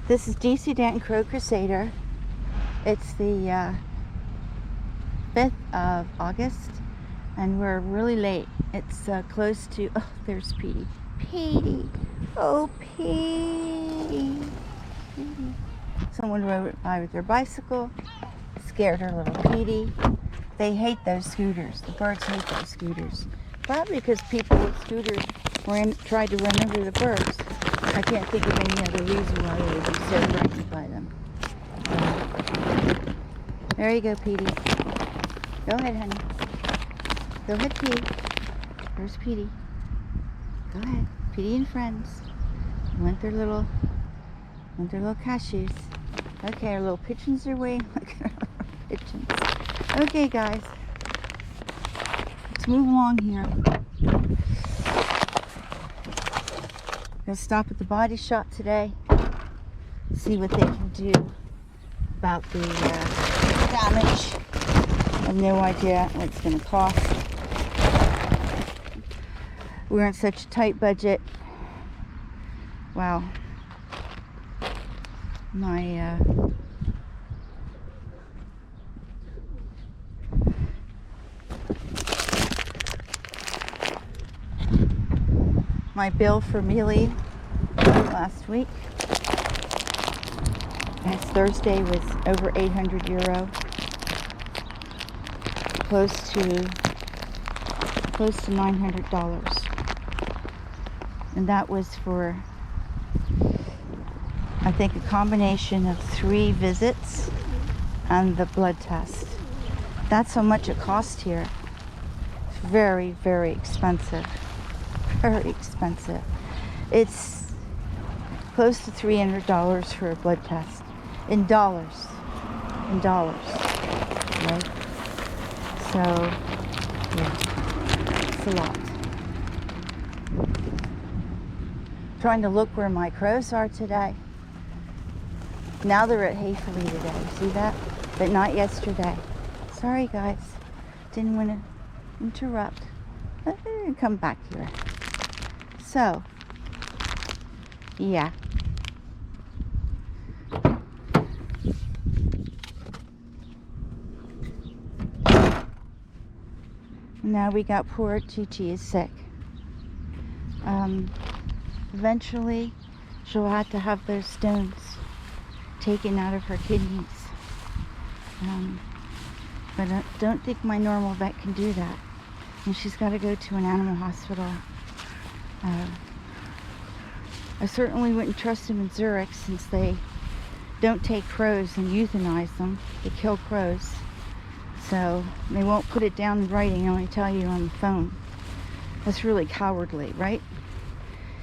This is DC Danton Crow Crusader. It's the 5th of August, and we're really late. It's close to, oh, there's Petey. Petey! Oh, Petey! Someone rode by with their bicycle, scared her little Petey. They hate those scooters. The birds hate those scooters. Probably because people with scooters tried to run over the birds. I can't think of any other reason why they would be so frightened by them. There you go, Petey. Go ahead, honey. Go ahead, Petey. There's Petey. Go ahead. Petey and friends. Want their little cashews. Okay, our little pigeons are waiting. Look at our little pigeons. Okay, guys. Let's move along here. Gonna stop at the body shop today. See what they can do about the damage. I have no idea what it's gonna cost. We're on such a tight budget. Wow. My bill for Miele last week, last Thursday, was over 800 euro, close to $900, and that was for, I think, a combination of 3 visits and the blood test. That's how much it cost here. It's very, very expensive. Very expensive. It's close to $300 for a blood test. In dollars. Right? So, yeah. It's a lot. Trying to look where my crows are today. Now they're at Hayfully today. See that? But not yesterday. Sorry, guys. Didn't want to interrupt. But they're going to come back here. So, yeah. Now we got poor Chi-Chi is sick. Eventually, she'll have to have those stones taken out of her kidneys. But I don't think my normal vet can do that. And she's got to go to an animal hospital. I certainly wouldn't trust them in Zurich, since they don't take crows and euthanize them. They kill crows. So they won't put it down in writing, only tell you on the phone. That's really cowardly, right?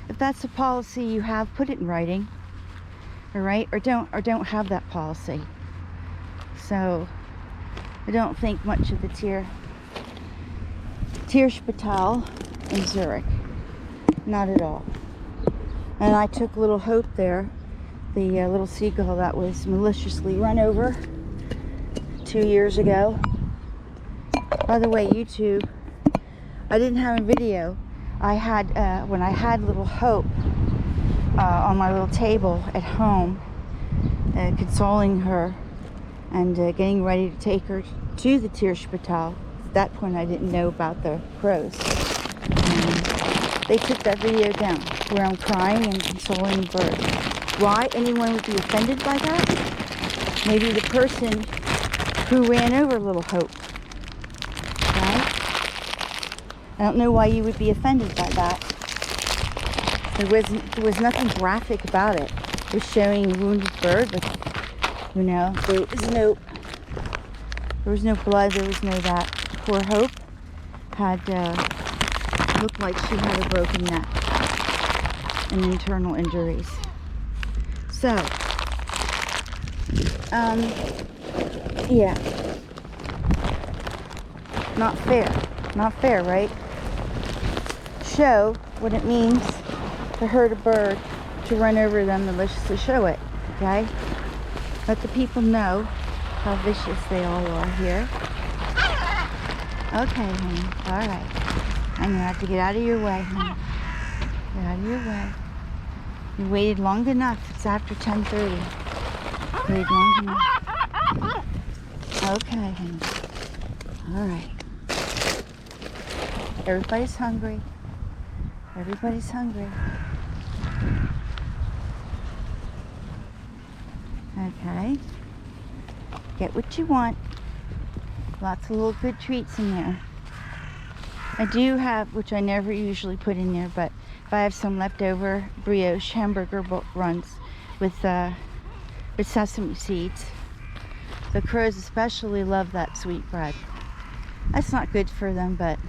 If that's a policy you have, put it in writing. All right? Or don't have that policy. So I don't think much of the Tierspital in Zurich. Not at all. And I took little Hope there, the little seagull that was maliciously run over 2 years ago. By the way, YouTube, I didn't have a video. I had, when I had little Hope on my little table at home, consoling her and getting ready to take her to the Tierspital. At that point, I didn't know about the crows. They took that video down, where I'm crying and consoling the bird. Why anyone would be offended by that? Maybe the person who ran over little Hope. Right? I don't know why you would be offended by that. There was nothing graphic about it. It was showing a wounded bird, but you know, there was no blood, there was no that. Poor Hope had looked like she had a broken neck and internal injuries. So, yeah. Not fair, right? Show what it means to hurt a bird, to run over them maliciously. Show it, okay? Let the people know how vicious they all are here. Okay, honey. All right. I'm gonna have to get out of your way, honey. Get out of your way. You waited long enough. It's after 10:30. Waited long enough. Okay, honey. All right. Everybody's hungry. Everybody's hungry. Okay. Get what you want. Lots of little good treats in there. I do have, which I never usually put in there, but if I have some leftover brioche hamburger runs with sesame seeds. The crows especially love that sweet bread. That's not good for them, but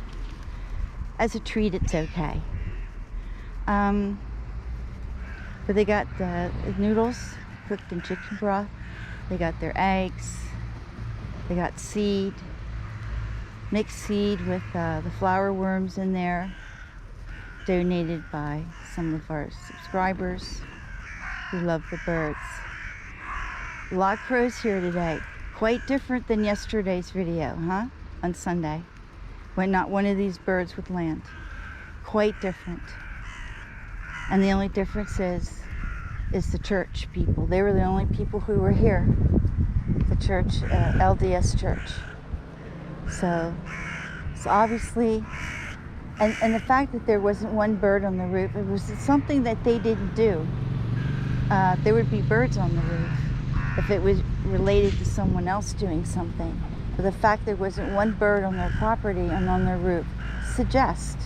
as a treat, it's okay. But they got the noodles cooked in chicken broth. They got their eggs. They got seed, mixed seed with the flour worms in there, donated by some of our subscribers who love the birds. A lot of crows here today. Quite different than yesterday's video, huh? On Sunday, when not one of these birds would land. Quite different. And the only difference is the church people. They were the only people who were here. The church, LDS church. So obviously, and the fact that there wasn't one bird on the roof, it was something that they didn't do. There would be birds on the roof if it was related to someone else doing something. But the fact there wasn't one bird on their property and on their roof suggests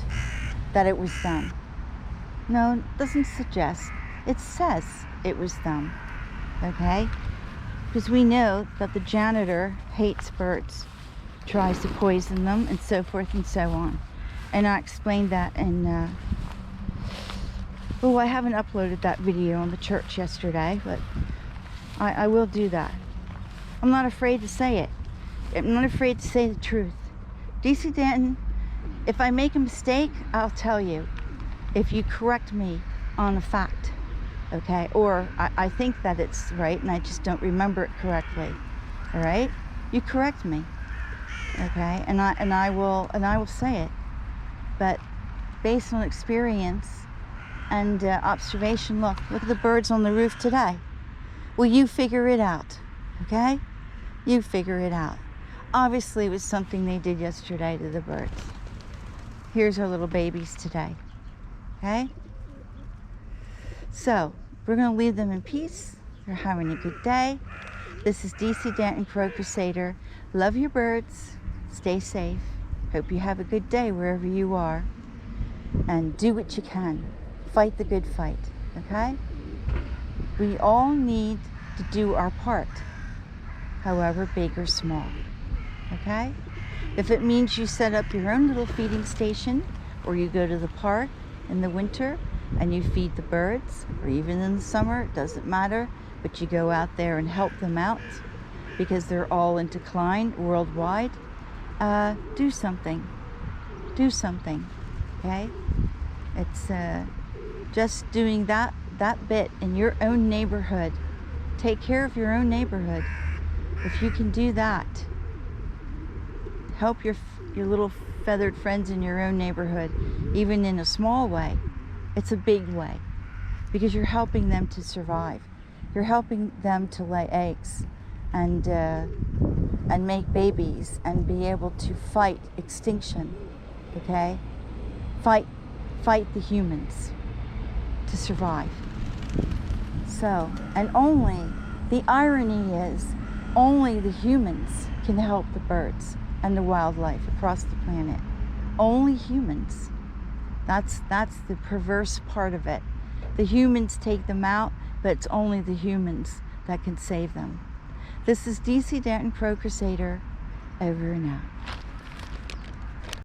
that it was them. No, it doesn't suggest. It says it was them, okay? Because we know that the janitor hates birds, tries to poison them, and so forth and so on. And I explained that in, well, I haven't uploaded that video on the church yesterday, but I will do that. I'm not afraid to say it. I'm not afraid to say the truth. DC Danton, if I make a mistake, I'll tell you. If you correct me on a fact, okay? Or I think that it's right and I just don't remember it correctly, all right? You correct me, okay? And I will say it. But based on experience and observation, look at the birds on the roof today. Well, you figure it out, okay? You figure it out. Obviously, it was something they did yesterday to the birds. Here's our little babies today, okay? So, we're going to leave them in peace. They're having a good day. This is DC Danton, Crow Crusader. Love your birds. Stay safe. Hope you have a good day wherever you are. And do what you can. Fight the good fight, okay? We all need to do our part, however big or small, okay? If it means you set up your own little feeding station, or you go to the park in the winter and you feed the birds, or even in the summer, it doesn't matter, but you go out there and help them out because they're all in decline worldwide, do something. Do something, okay? It's just doing that bit in your own neighborhood. Take care of your own neighborhood. If you can do that, help your little feathered friends in your own neighborhood, even in a small way. It's a big way, because you're helping them to survive. You're helping them to lay eggs and make babies and be able to fight extinction, okay? Fight the humans to survive. So, and only, the irony is, only the humans can help the birds and the wildlife across the planet. Only humans. That's the perverse part of it. The humans take them out, but it's only the humans that can save them. This is DC Danton, Crow Crusader, over and out.